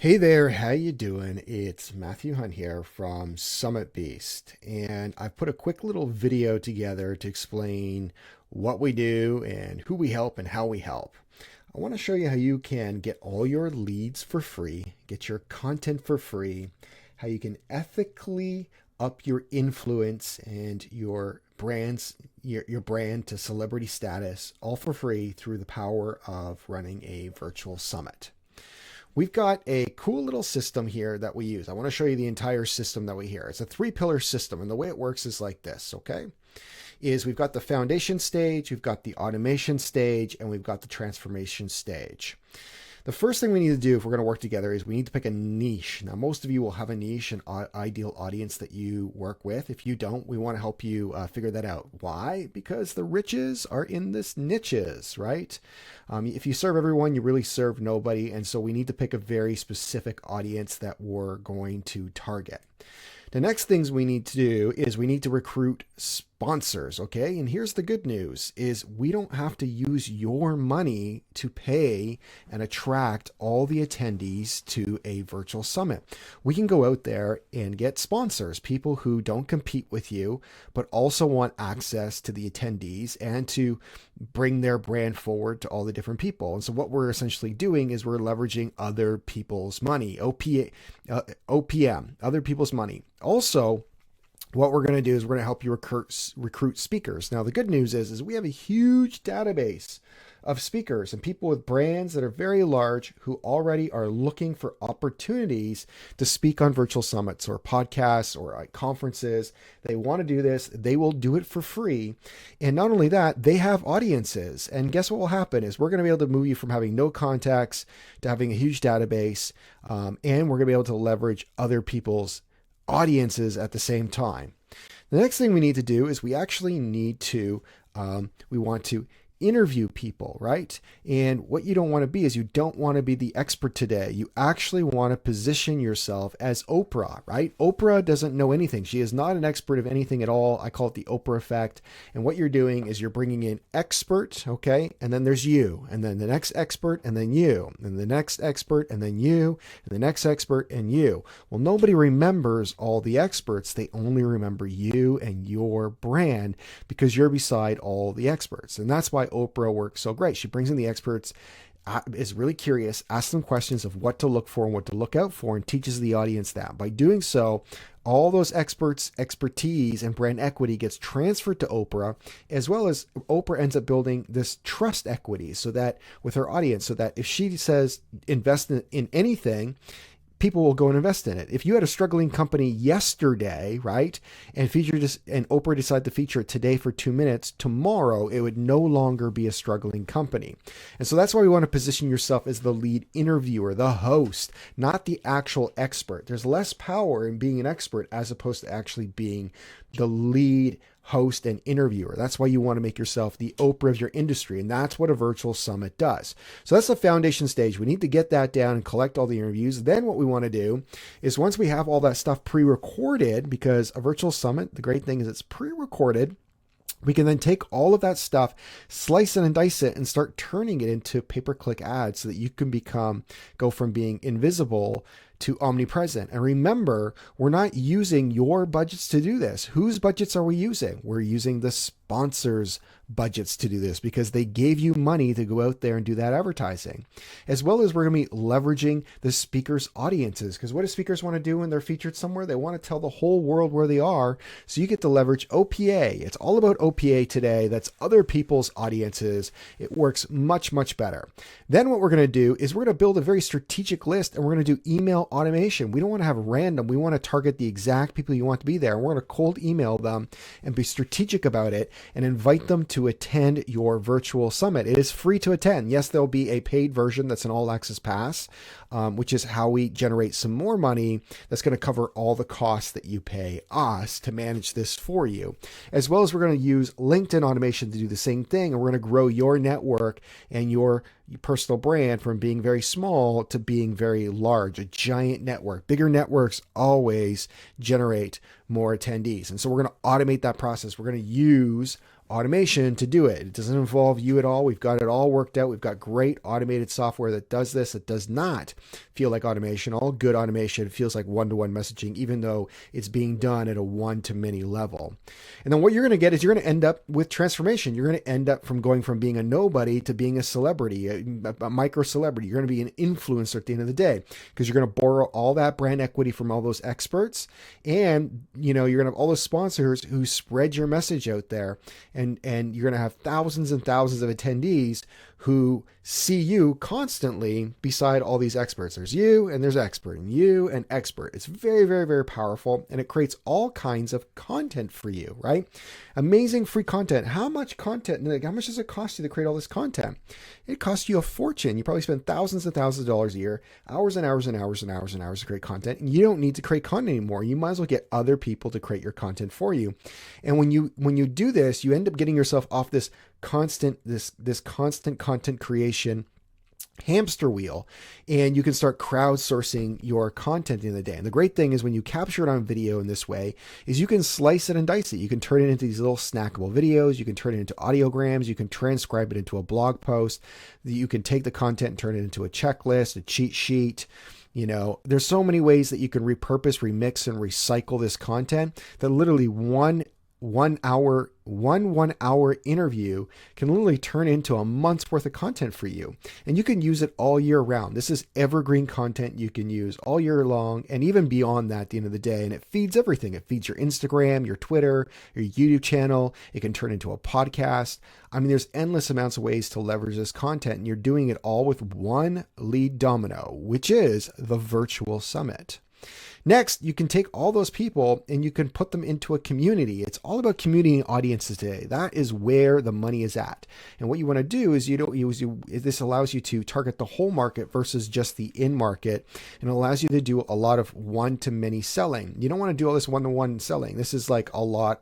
Hey there, how you doing? It's Matthew Hunt here from Summit Beast, and I've put a quick little video together to explain what we do and who we help and how we help. I want to show you how you can get all your leads for free, get your content for free, how you can ethically up your influence and your your brand to celebrity status all for free through the power of running a virtual summit. We've got a cool little system here that we use. I want to show you the entire system that we hear. It's a three-pillar system, and the way it works is like this, okay? We've got the foundation stage, we've got the automation stage, and we've got the transformation stage. The first thing we need to do if we're going to work together is we need to pick a niche. Now, most of you will have a niche, an ideal audience that you work with. If you don't, we want to help you figure that out. Why? Because the riches are in this niches, right? If you serve everyone, you really serve nobody. And so we need to pick a very specific audience that we're going to target. The next things we need to do is we need to recruit sponsors, okay? And here's the good news is we don't have to use your money to pay and attract all the attendees to a virtual summit. We can go out there and get sponsors, people who don't compete with you, but also want access to the attendees and to bring their brand forward to all the different people. And so what we're essentially doing is we're leveraging other people's money, OPM, other people's money. Also, what we're going to do is we're going to help you recruit speakers. Now, the good news is we have a huge database of speakers and people with brands that are very large who already are looking for opportunities to speak on virtual summits or podcasts or conferences. They want to do this. They will do it for free. And not only that, they have audiences. And guess what will happen is we're going to be able to move you from having no contacts to having a huge database. And we're going to be able to leverage other people's audiences at the same time. The next thing we need to do is we actually need to, we want to interview people, right? And what you don't want to be is you don't want to be the expert today. You actually want to position yourself as Oprah, right? Oprah doesn't know anything. She is not an expert of anything at all. I call it the Oprah effect. And what you're doing is you're bringing in expert, okay? And then there's you, and then the next expert, and then you, and the next expert, and then you, and the next expert, and you. Well, nobody remembers all the experts. They only remember you and your brand because you're beside all the experts. And that's why Oprah works so great. She brings in the experts, is really curious, asks them questions of what to look for and what to look out for, and teaches the audience that. By doing so, all those experts' expertise and brand equity gets transferred to Oprah, as well as Oprah ends up building this trust equity so that with her audience, so that if she says invest in anything, people will go and invest in it. If you had a struggling company yesterday, right, and Oprah decided to feature it today for 2 minutes, tomorrow it would no longer be a struggling company. And so that's why we want to position yourself as the lead interviewer, the host, not the actual expert. There's less power in being an expert as opposed to actually being the lead host and interviewer. That's why you want to make yourself the Oprah of your industry. And that's what a virtual summit does. So that's the foundation stage. We need to get that down and collect all the interviews. Then what we want to do is once we have all that stuff pre-recorded, because a virtual summit, the great thing is it's pre-recorded, we can then take all of that stuff, slice it and dice it, and start turning it into pay-per-click ads so that you can go from being invisible to omnipresent. And remember, we're not using your budgets to do this. Whose budgets are we using? We're using the sponsors' budgets to do this because they gave you money to go out there and do that advertising. As well as we're going to be leveraging the speakers' audiences, because what do speakers want to do when they're featured somewhere? They want to tell the whole world where they are. So you get to leverage OPA. It's all about OPA today. That's other people's audiences. It works much, much better. Then what we're going to do is we're going to build a very strategic list, and we're going to do email automation. We don't want to have random. We want to target the exact people you want to be there. And we're going to cold email them and be strategic about it and invite them to attend your virtual summit. It is free to attend. Yes, there'll be a paid version that's an all access pass, which is how we generate some more money that's going to cover all the costs that you pay us to manage this for you. As well as we're going to use LinkedIn automation to do the same thing. And we're going to grow your network and your personal brand from being very small to being very large, a giant network. Bigger networks always generate more attendees. And so we're going to automate that process. We're going to use automation to do it. It doesn't involve you at all. We've got it all worked out. We've got great automated software that does this. It does not feel like automation. All good automation feels like one-to-one messaging, even though it's being done at a one-to-many level. And then what you're going to get is you're going to end up with transformation. You're going to end up from going from being a nobody to being a celebrity, a micro celebrity. You're going to be an influencer at the end of the day, because you're going to borrow all that brand equity from all those experts, and you're going to have all those sponsors who spread your message out there, and you're going to have thousands and thousands of attendees who see you constantly beside all these experts. There's you and there's expert, and you and expert. It's very, very, very powerful, and it creates all kinds of content for you, right? Amazing free content. How much content, how much does it cost you to create all this content? It costs you a fortune. You probably spend thousands and thousands of dollars a year, hours and hours and hours and hours and hours to create content, and you don't need to create content anymore. You might as well get other people to create your content for you. And when you do this, you end up getting yourself off this constant content creation hamster wheel, and you can start crowdsourcing your content in the day. And the great thing is, when you capture it on video in this way, is you can slice it and dice it. You can turn it into these little snackable videos. You can turn it into audiograms. You can transcribe it into a blog post. You can take the content and turn it into a checklist, a cheat sheet. There's so many ways that you can repurpose, remix, and recycle this content that literally one hour interview can literally turn into a month's worth of content for you. And you can use it all year round. This is evergreen content you can use all year long, and even beyond that at the end of the day. And it feeds everything. It feeds your Instagram, your Twitter, your YouTube channel. It can turn into a podcast. I mean, there's endless amounts of ways to leverage this content, and you're doing it all with one lead domino, which is the virtual summit. Next, you can take all those people and you can put them into a community. It's all about community and audiences today. That is where the money is at. And what you want to do is this allows you to target the whole market versus just the in market, and it allows you to do a lot of one-to-many selling. You don't want to do all this one-to-one selling. This is like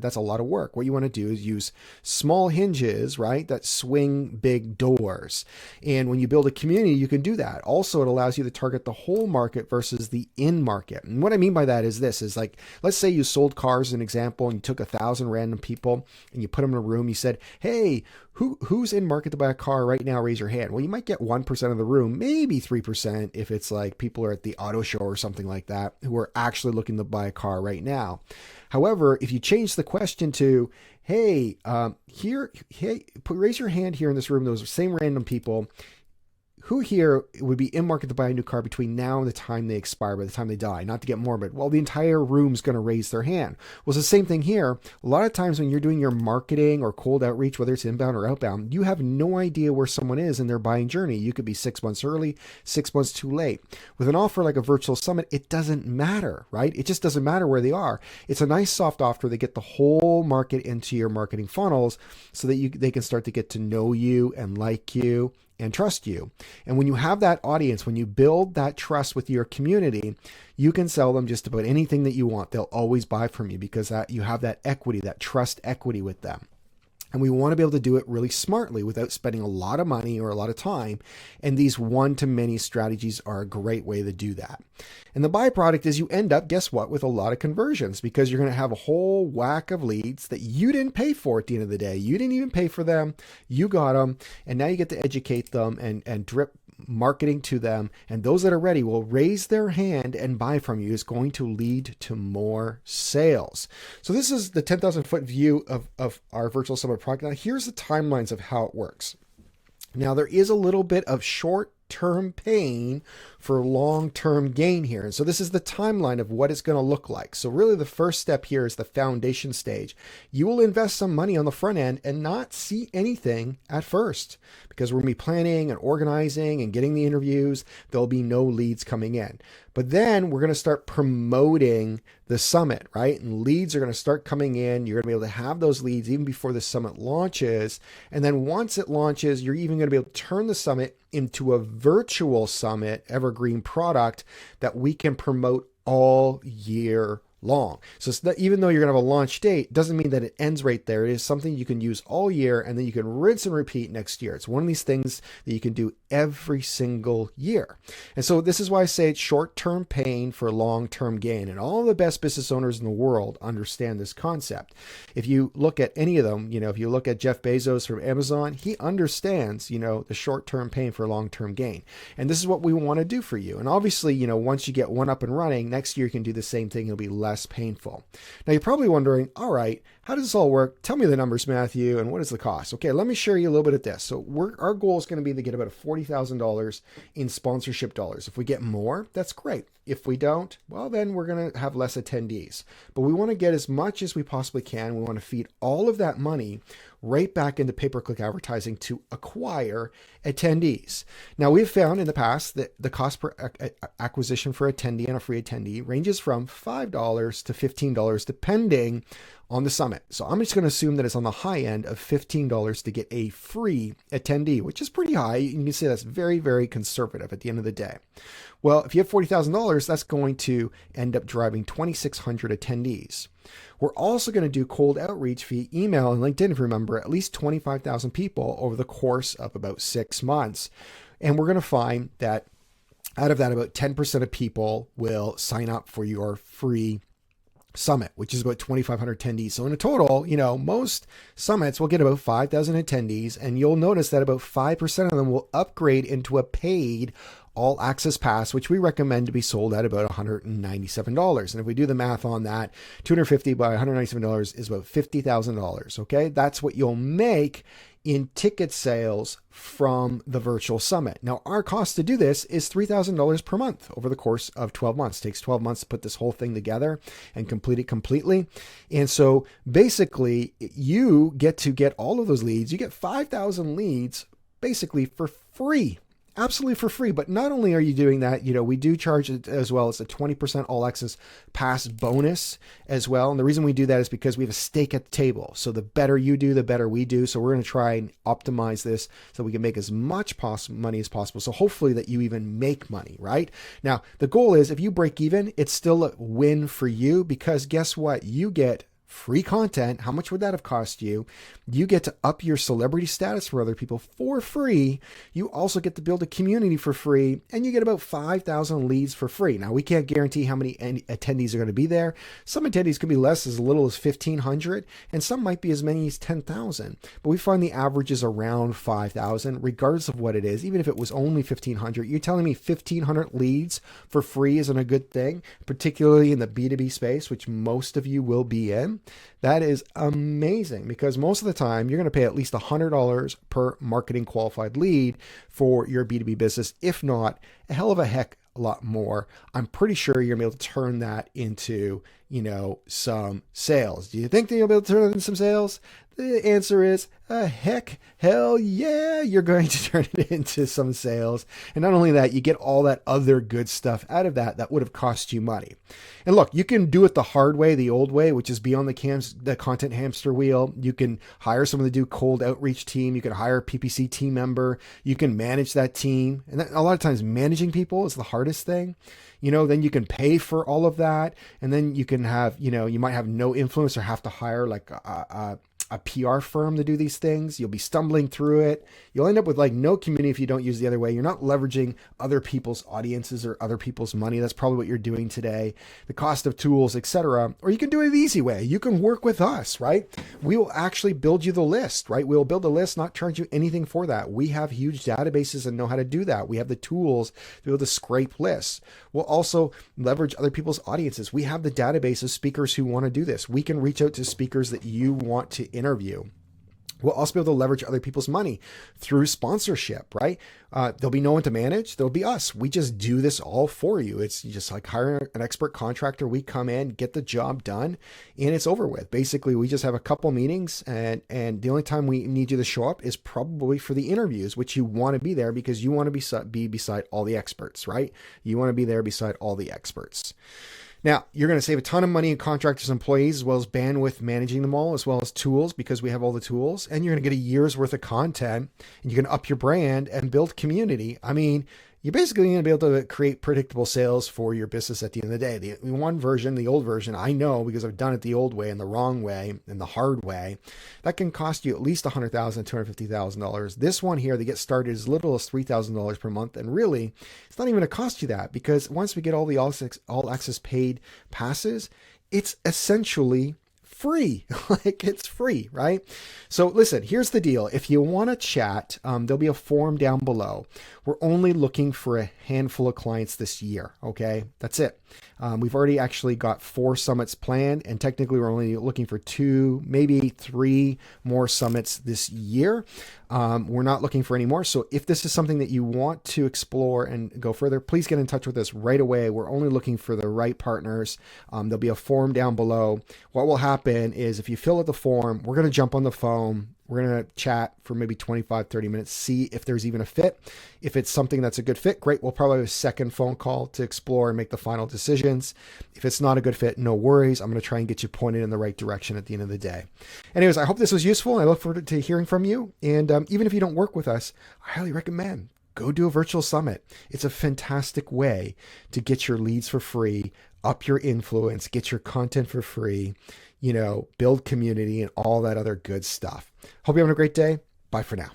that's a lot of work. What you want to do is use small hinges, right, that swing big doors. And when you build a community, you can do that. Also, it allows you to target the whole market versus the in market. And what I mean by that is like, let's say you sold cars as an example, and you took 1,000 random people and you put them in a room. You said, hey, who's in market to buy a car right now? Raise your hand. Well, you might get 1% of the room, maybe 3% if it's like people are at the auto show or something like that, who are actually looking to buy a car right now. However, if you change the question to, hey, raise your hand here in this room, those same random people, who here would be in market to buy a new car between now and the time they expire, by the time they die? Not to get morbid. Well, the entire room's going to raise their hand. Well, it's the same thing here. A lot of times when you're doing your marketing or cold outreach, whether it's inbound or outbound, you have no idea where someone is in their buying journey. You could be 6 months early, 6 months too late. With an offer like a virtual summit, it doesn't matter, right? It just doesn't matter where they are. It's a nice soft offer that get the whole market into your marketing funnels so that they can start to get to know you and like you and trust you. And when you have that audience, when you build that trust with your community, you can sell them just about anything that you want. They'll always buy from you because you have that equity, that trust equity with them. And we want to be able to do it really smartly without spending a lot of money or a lot of time. And these one-to-many strategies are a great way to do that. And the byproduct is you end up, guess what, with a lot of conversions, because you're going to have a whole whack of leads that you didn't pay for at the end of the day. You didn't even pay for them. You got them. And now you get to educate them and drip marketing to them. And those that are ready will raise their hand and buy from you. Is going to lead to more sales. So this is the 10,000 foot view of our Virtual Summit product. Now here's the timelines of how it works. Now there is a little bit of short-term pain for long-term gain here. And so this is the timeline of what it's going to look like. So really the first step here is the foundation stage. You will invest some money on the front end and not see anything at first, because we're going to be planning and organizing and getting the interviews. There'll be no leads coming in. But then we're going to start promoting the summit, right? And leads are going to start coming in. You're going to be able to have those leads even before the summit launches. And then once it launches, you're even going to be able to turn the summit into a virtual summit, evergreen product that we can promote all year long. So it's not, even though you're going to have a launch date, doesn't mean that it ends right there. It is something you can use all year, and then you can rinse and repeat next year. It's one of these things that you can do every single year. And so this is why I say it's short-term pain for long-term gain. And all the best business owners in the world understand this concept. If you look at any of them, if you look at Jeff Bezos from Amazon, he understands, the short-term pain for long-term gain. And this is what we want to do for you. And obviously, once you get one up and running, next year you can do the same thing. It'll be less painful. Now you're probably wondering, all right, how does this all work? Tell me the numbers, Matthew, and what is the cost? Okay, let me share you a little bit of this. So our goal is going to be to get about $40,000 in sponsorship dollars. If we get more, that's great. If we don't, well, then we're going to have less attendees. But we want to get as much as we possibly can. We want to feed all of that money right back into pay-per-click advertising to acquire attendees. Now, we've found in the past that the cost per acquisition for attendee and a free attendee ranges from $5 to $15, depending on the summit. So I'm just going to assume that it's on the high end of $15 to get a free attendee, which is pretty high. You can say that's very, very conservative at the end of the day. Well, if you have $40,000, that's going to end up driving 2,600 attendees. We're also going to do cold outreach via email and LinkedIn, if you remember, at least 25,000 people over the course of about 6 months. And we're going to find that out of that, about 10% of people will sign up for your free summit, which is about 2,500 attendees. So in a total, most summits will get about 5,000 attendees, and you'll notice that about 5% of them will upgrade into a paid all access pass, which we recommend to be sold at about $197. And if we do the math on that, $250 by $197 is about $50,000. Okay. That's what you'll make in ticket sales from the virtual summit. Now, our cost to do this is $3,000 per month over the course of 12 months. It takes 12 months to put this whole thing together and complete it completely. And so basically you get to get all of those leads. You get 5,000 leads basically for free. Absolutely for free. But not only are you doing that, we do charge it as well as a 20% all access pass bonus as well. And the reason we do that is because we have a stake at the table. So the better you do, the better we do. So we're going to try and optimize this so we can make as much money as possible. So hopefully that you even make money, right? Now, the goal is if you break even, it's still a win for you, because guess what? You get free content. How much would that have cost you? You get to up your celebrity status for other people for free. You also get to build a community for free, and you get about 5,000 leads for free. Now, we can't guarantee how many attendees are going to be there. Some attendees could be less, as little as 1,500, and some might be as many as 10,000. But we find the average is around 5,000, regardless of what it is. Even if it was only 1,500, you're telling me 1,500 leads for free isn't a good thing, particularly in the B2B space, which most of you will be in. That is amazing, because most of the time you're going to pay at least $100 per marketing qualified lead for your B2B business, if not a hell of a heck a lot more. I'm pretty sure you're going to be able to turn that into, some sales. Do you think that you'll be able to turn it into some sales? The answer is hell yeah, you're going to turn it into some sales. And not only that, you get all that other good stuff out of that would have cost you money. And look, you can do it the hard way, the old way, which is be on the content hamster wheel. You can hire someone to do cold outreach team. You can hire a PPC team member. You can manage that team. And a lot of times managing people is the hardest thing. Then you can pay for all of that. And then you can have, you might have no influence or have to hire like a PR firm to do these things. You'll be stumbling through it. You'll end up with like no community if you don't use the other way. You're not leveraging other people's audiences or other people's money. That's probably what you're doing today. The cost of tools, etc. Or you can do it the easy way. You can work with us, right? We will actually build you the list, right? We'll build a list, not charge you anything for that. We have huge databases and know how to do that. We have the tools to be able to scrape lists. We'll also leverage other people's audiences. We have the database of speakers who want to do this. We can reach out to speakers that you want to interview. We'll also be able to leverage other people's money through sponsorship, right? There'll be no one to manage. There'll be us. We just do this all for you. It's just like hiring an expert contractor. We come in, get the job done, and it's over with. Basically, we just have a couple meetings, and the only time we need you to show up is probably for the interviews, which you want to be there because you want to be beside all the experts, right? You want to be there beside all the experts. Now, you're going to save a ton of money in contractors and employees, as well as bandwidth managing them all, as well as tools, because we have all the tools. And you're going to get a year's worth of content, and you can up your brand and build community. I mean, you're basically going to be able to create predictable sales for your business at the end of the day. The one version, the old version, I know because I've done it the old way and the wrong way and the hard way, that can cost you at least $100,000, $250,000. This one here, to get started, is as little as $3,000 per month. And really, it's not even going to cost you that, because once we get all the all access paid passes, it's essentially free. Like, it's free, right? So listen, here's the deal. If you want to chat, there'll be a form down below. We're only looking for a handful of clients this year. Okay. That's it. We've already actually got 4 summits planned, and technically we're only looking for 2, maybe 3 more summits this year. We're not looking for any more. So if this is something that you want to explore and go further, please get in touch with us right away. We're only looking for the right partners. There'll be a form down below. What will happen is, if you fill out the form, we're going to jump on the phone. We're going to chat for maybe 25, 30 minutes, see if there's even a fit. If it's something that's a good fit, great. We'll probably have a second phone call to explore and make the final decisions. If it's not a good fit, no worries. I'm going to try and get you pointed in the right direction at the end of the day. Anyways, I hope this was useful. I look forward to hearing from you. And even if you don't work with us, I highly recommend go do a virtual summit. It's a fantastic way to get your leads for free, up your influence, get your content for free, build community and all that other good stuff. Hope you're having a great day. Bye for now.